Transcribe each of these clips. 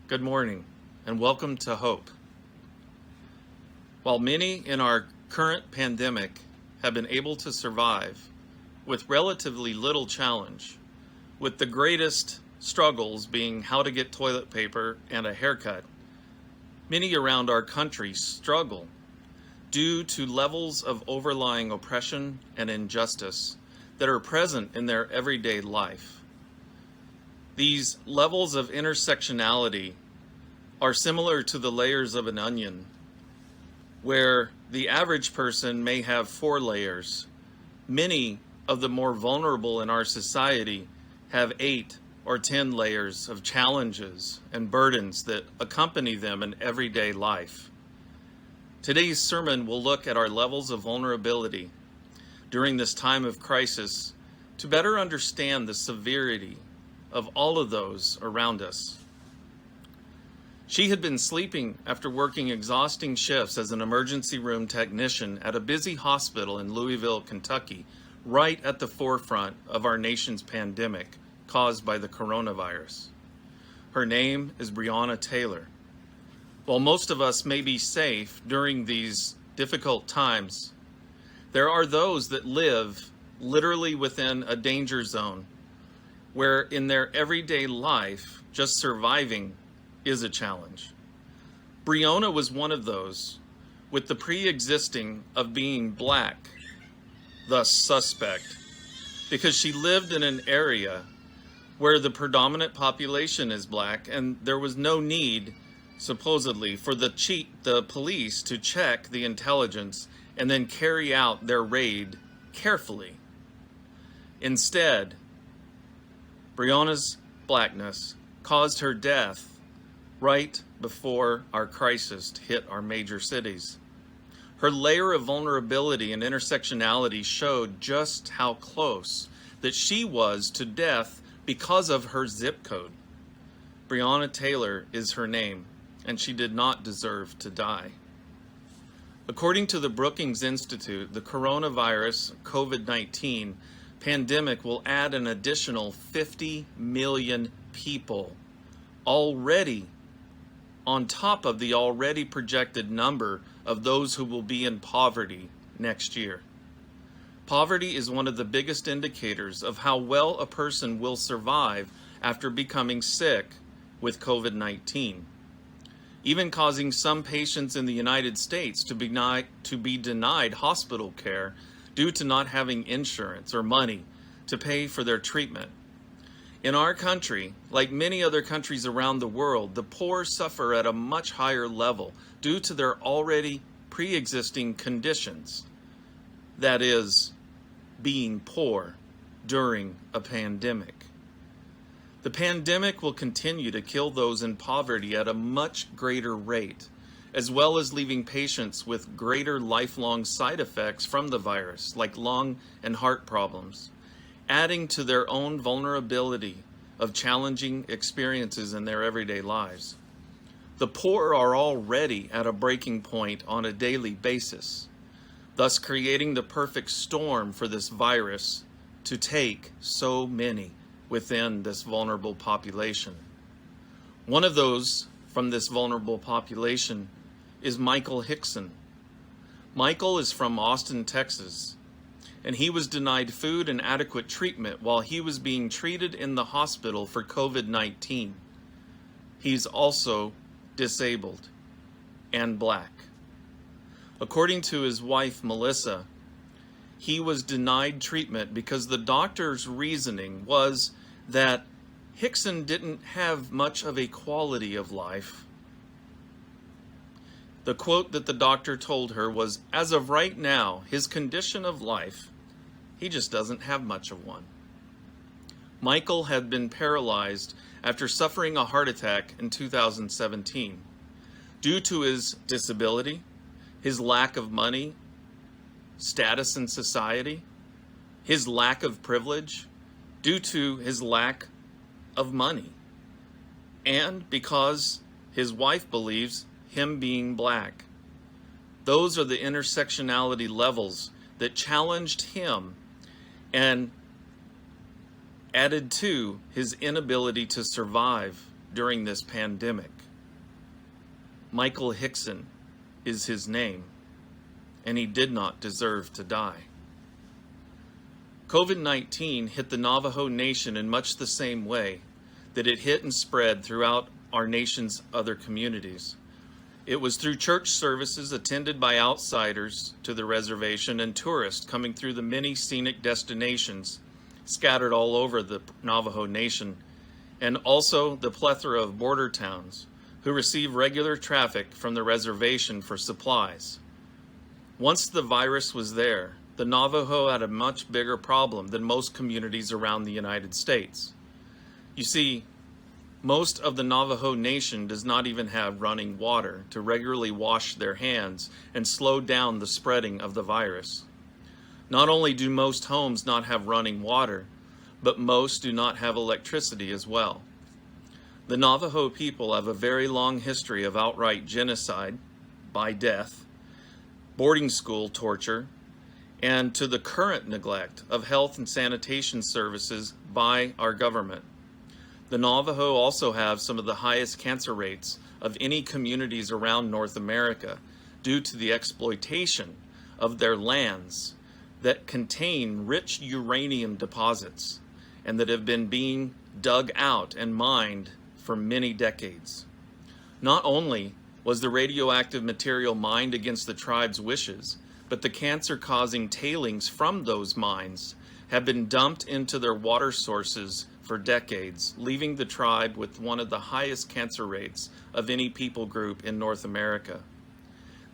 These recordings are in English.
Good morning, and welcome to Hope. While many in our current pandemic have been able to survive with relatively little challenge, with the greatest struggles being how to get toilet paper and a haircut, many around our country struggle due to levels of overlying oppression and injustice that are present in their everyday life. These levels of intersectionality are similar to the layers of an onion, where the average person may have 4 layers. Many of the more vulnerable in our society have 8 or 10 layers of challenges and burdens that accompany them in everyday life. Today's sermon will look at our levels of vulnerability during this time of crisis to better understand the severity of all of those around us. She had been sleeping after working exhausting shifts as an emergency room technician at a busy hospital in Louisville, Kentucky, right at the forefront of our nation's pandemic caused by the coronavirus. Her name is Breonna Taylor. While most of us may be safe during these difficult times, there are those that live literally within a danger zone where in their everyday life, just surviving is a challenge. Breonna was one of those with the pre-existing of being Black, thus suspect, because she lived in an area where the predominant population is Black, and there was no need, supposedly, for the police to check the intelligence and then carry out their raid carefully. Instead, Breonna's Blackness caused her death right before our crisis hit our major cities. Her layer of vulnerability and intersectionality showed just how close that she was to death because of her zip code. Breonna Taylor is her name, and she did not deserve to die. According to the Brookings Institute, the coronavirus, COVID-19 pandemic will add an additional 50 million people already on top of the already projected number of those who will be in poverty next year. Poverty is one of the biggest indicators of how well a person will survive after becoming sick with COVID-19, even causing some patients in the United States to be denied hospital care due to not having insurance or money to pay for their treatment. In our country, like many other countries around the world, the poor suffer at a much higher level due to their already pre-existing conditions. That is, being poor during a pandemic. The pandemic will continue to kill those in poverty at a much greater rate, as well as leaving patients with greater lifelong side effects from the virus, like lung and heart problems, adding to their own vulnerability of challenging experiences in their everyday lives. The poor are already at a breaking point on a daily basis, thus creating the perfect storm for this virus to take so many within this vulnerable population. One of those from this vulnerable population is Michael Hickson. Michael is from Austin, Texas, and he was denied food and adequate treatment while he was being treated in the hospital for COVID-19. He's also disabled and Black. According to his wife, Melissa, he was denied treatment because the doctor's reasoning was that Hickson didn't have much of a quality of life. The quote that the doctor told her was, "As of right now, his condition of life, he just doesn't have much of one." Michael had been paralyzed after suffering a heart attack in 2017. Due to his disability, his lack of money, status in society, his lack of privilege, due to his lack of money, and because his wife believes him being Black. Those are the intersectionality levels that challenged him and added to his inability to survive during this pandemic. Michael Hickson is his name, and he did not deserve to die. COVID-19 hit the Navajo Nation in much the same way that it hit and spread throughout our nation's other communities. It was through church services attended by outsiders to the reservation and tourists coming through the many scenic destinations scattered all over the Navajo Nation, and also the plethora of border towns who receive regular traffic from the reservation for supplies. Once the virus was there, the Navajo had a much bigger problem than most communities around the United States. You see, most of the Navajo Nation does not even have running water to regularly wash their hands and slow down the spreading of the virus. Not only do most homes not have running water, but most do not have electricity as well. The Navajo people have a very long history of outright genocide by death, boarding school torture, and to the current neglect of health and sanitation services by our government. The Navajo also have some of the highest cancer rates of any communities around North America due to the exploitation of their lands that contain rich uranium deposits and that have been being dug out and mined for many decades. Not only was the radioactive material mined against the tribe's wishes, but the cancer-causing tailings from those mines have been dumped into their water sources for decades, leaving the tribe with one of the highest cancer rates of any people group in North America.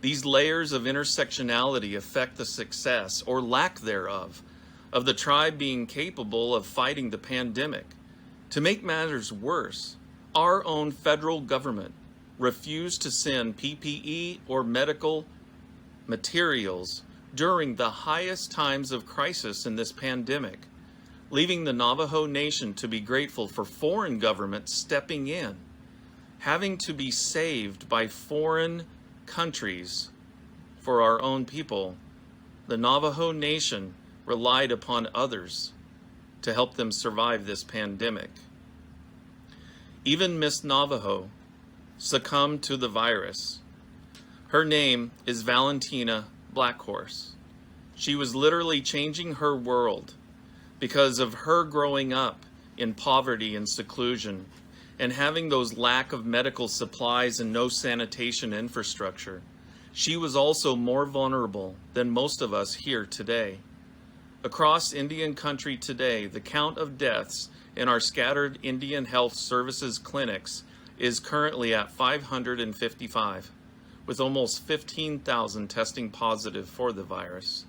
These layers of intersectionality affect the success, or lack thereof, of the tribe being capable of fighting the pandemic. To make matters worse, our own federal government refused to send PPE or medical materials during the highest times of crisis in this pandemic, leaving the Navajo Nation to be grateful for foreign governments stepping in, having to be saved by foreign countries for our own people. The Navajo Nation relied upon others to help them survive this pandemic. Even Miss Navajo succumbed to the virus. Her name is Valentina Blackhorse. She was literally changing her world because of her growing up in poverty and seclusion and having those lack of medical supplies and no sanitation infrastructure. She was also more vulnerable than most of us here today. Across Indian country today, the count of deaths in our scattered Indian Health Services clinics is currently at 555, with almost 15,000 testing positive for the virus.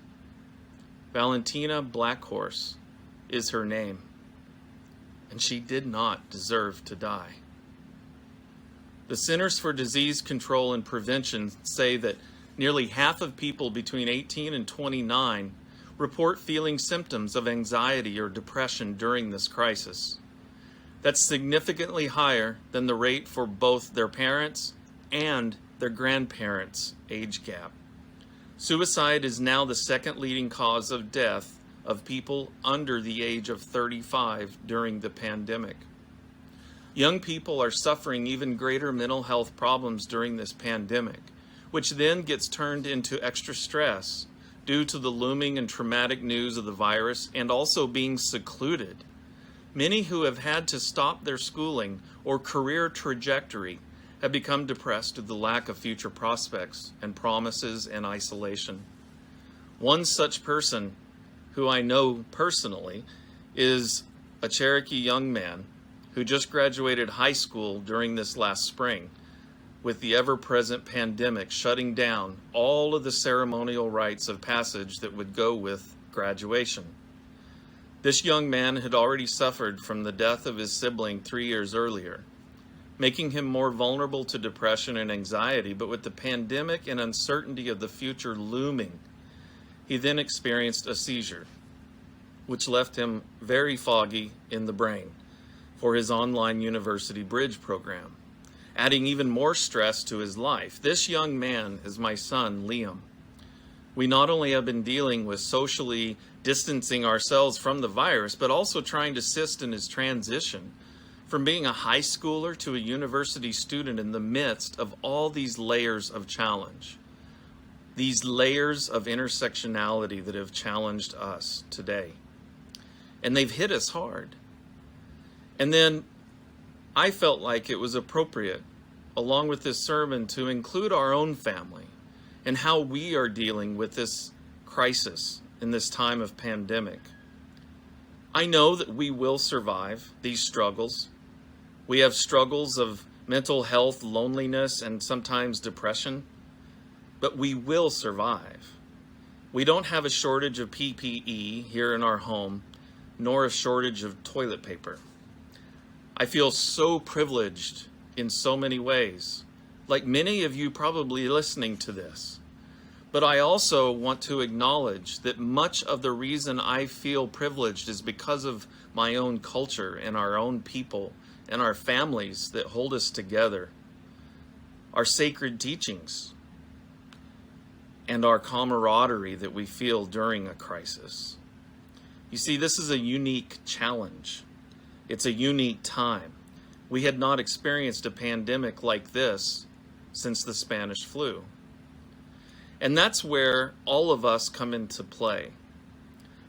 Valentina Blackhorse is her name, and she did not deserve to die. The Centers for Disease Control and Prevention say that nearly half of people between 18 and 29 report feeling symptoms of anxiety or depression during this crisis. That's significantly higher than the rate for both their parents and their grandparents' age gap. Suicide is now the second leading cause of death of people under the age of 35 during the pandemic. Young people are suffering even greater mental health problems during this pandemic, which then gets turned into extra stress due to the looming and traumatic news of the virus and also being secluded. Many who have had to stop their schooling or career trajectory have become depressed due to the lack of future prospects and promises and isolation. One such person who I know personally is a Cherokee young man who just graduated high school during this last spring, with the ever-present pandemic shutting down all of the ceremonial rites of passage that would go with graduation. This young man had already suffered from the death of his sibling 3 years earlier, making him more vulnerable to depression and anxiety, but with the pandemic and uncertainty of the future looming, he then experienced a seizure, which left him very foggy in the brain for his online university bridge program, adding even more stress to his life. This young man is my son, Liam. We not only have been dealing with socially distancing ourselves from the virus, but also trying to assist in his transition from being a high schooler to a university student in the midst of all these layers of challenge, these layers of intersectionality that have challenged us today. And they've hit us hard. And then I felt like it was appropriate, along with this sermon, to include our own family and how we are dealing with this crisis in this time of pandemic. I know that we will survive these struggles. We have struggles of mental health, loneliness, and sometimes depression, but we will survive. We don't have a shortage of PPE here in our home, nor a shortage of toilet paper. I feel so privileged in so many ways, like many of you probably listening to this. But I also want to acknowledge that much of the reason I feel privileged is because of my own culture and our own people and our families that hold us together, our sacred teachings, and our camaraderie that we feel during a crisis. You see, this is a unique challenge. It's a unique time. We had not experienced a pandemic like this since the Spanish flu. And that's where all of us come into play.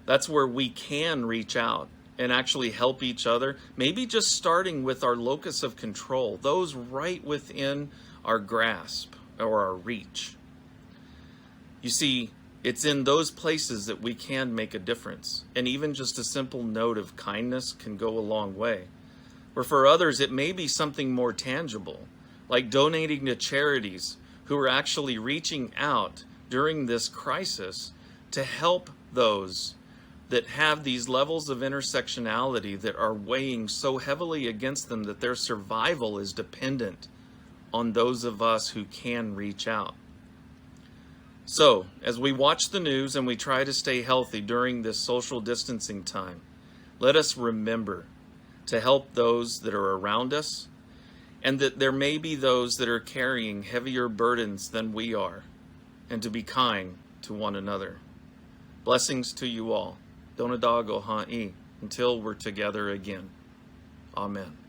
That's where we can reach out and actually help each other, maybe just starting with our locus of control, those right within our grasp or our reach. You see, it's in those places that we can make a difference. And even just a simple note of kindness can go a long way. Or for others, it may be something more tangible, like donating to charities who are actually reaching out during this crisis to help those that have these levels of intersectionality that are weighing so heavily against them that their survival is dependent on those of us who can reach out. So, as we watch the news and we try to stay healthy during this social distancing time, let us remember to help those that are around us, and that there may be those that are carrying heavier burdens than we are, and to be kind to one another. Blessings to you all. Donadago ha'i, until we're together again. Amen.